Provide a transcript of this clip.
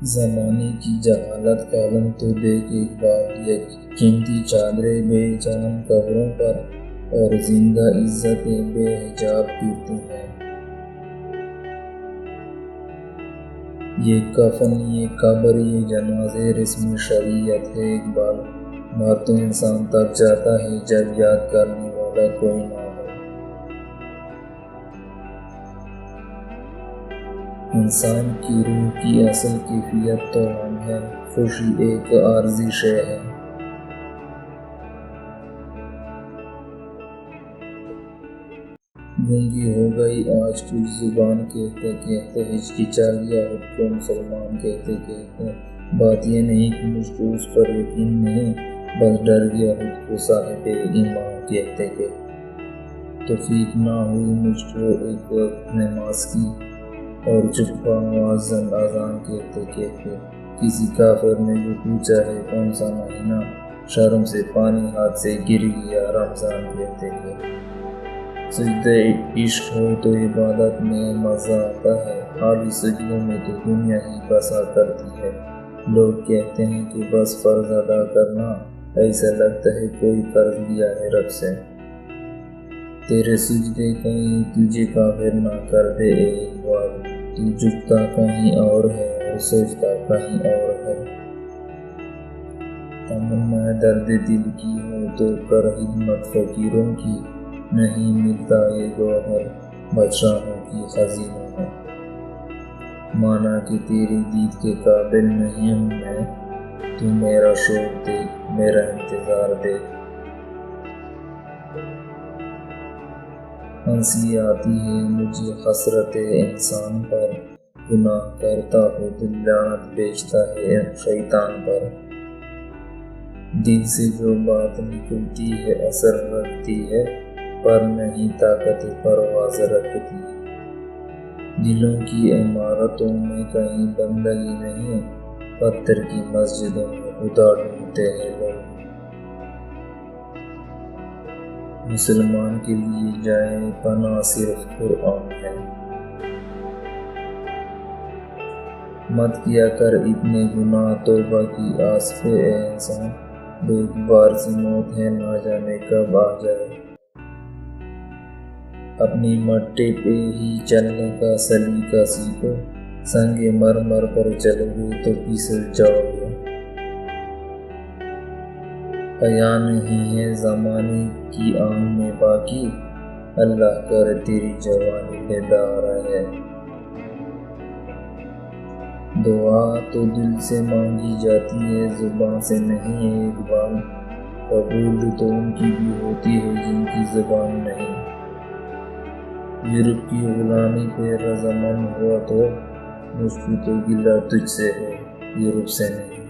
زمانے کی جہالت کا عالم تو دیکھ ایک بار، یہ قیمتی چادریں بے جان قبروں پر اور زندہ عزتیں بے حجاب گرتی ہیں۔ یہ کفن، یہ قبر، یہ جنازے رسم شریعت ہے اقبال۔ نہ تو انسان تب جاتا ہے جب یاد کرنے والا کوئی نہ ہو۔ انسان کی روح کی اصل کیفیت تو ہم ہے، خوشی ایک عارضی شے ہے۔ گونگی ہو گئی آج کچھ زبان، کہتے کہتے ہچکچا گیا خود کو مسلمان، کہتے کہتے بات یہ نہیں کہ مجھ کو اس پر یقین نہیں، بس ڈر گیا خود کو صاحب ایمان، کہتے کہ توفیق نہ ہوئی مجھ کو ایک وقت نماز کی، اور چپ مؤذن اذان کہتے کہتے کسی کافر نے جو پوچھا ہے کون سا مہینہ، شرم سے پانی ہاتھ سے گر گیا رمضان، کہتے کہ سجدہ عشق ہو تو عبادت میں مزہ آتا ہے، خالی سجدوں میں تو دنیا ہی بسا کرتی ہے۔ لوگ کہتے ہیں کہ بس فرض ادا کرنا، ایسا لگتا ہے کوئی قرض لیا ہے رب سے۔ تیرے سجدے کہیں تجھے کافر نہ کر دے اے اقبال، تو جھکتا کہیں اور ہے اور سوچتا کہیں اور ہے۔ تمنا درد دل کی ہو تو کر خدمت فقیروں کی، نہیں ملتا یہ گوہر بادشاہوں کی خزینوں میں۔ مانا کہ تیری دید کے قابل نہیں ہوں میں، تو میرا شوق دیکھ، میرا انتظار دیکھ۔ ہنسی آتی ہے مجھے حسرت انسان پر، گناہ کرتا ہو دل لعنت بھیجتا ہے شیطان پر۔ دل سے جو بات نکلتی ہے اثر رکھتی ہے، پر نہیں طاقت پرواز رکھتی۔ دلوں کی عمارتوں میں کہیں بندگی نہیں، پتھر کی مسجدوں میں خدا ڈھونڈتے ہیں لوگ۔ مسلمان کے لیے جائے پناہ صرف قرآن ہے۔ مت کیا کر اتنے گناہ، توبہ کی آس پہ اے انسان، ایک بار سی موت ہے نہ جانے کب آ جائے۔ اپنی مٹی پہ ہی چلنے کا سلیقہ سیکھو، سنگ مرمر پر چلو گے تو پھسل جاؤ گے۔ حیا نہیں ہے زمانے کی آنکھ میں باقی، اللہ کرے تیری جوانی بیدار رہے۔ دعا تو دل سے مانگی جاتی ہے زبان سے نہیں ہے اقبال، قبول تو ان کی بھی ہوتی ہے جن کی زبان نہیں۔ یورپ کی غلامی پہ رضامند ہوا تو مجھ کو تو گلہ تجھ سے ہے، یورپ سے نہیں۔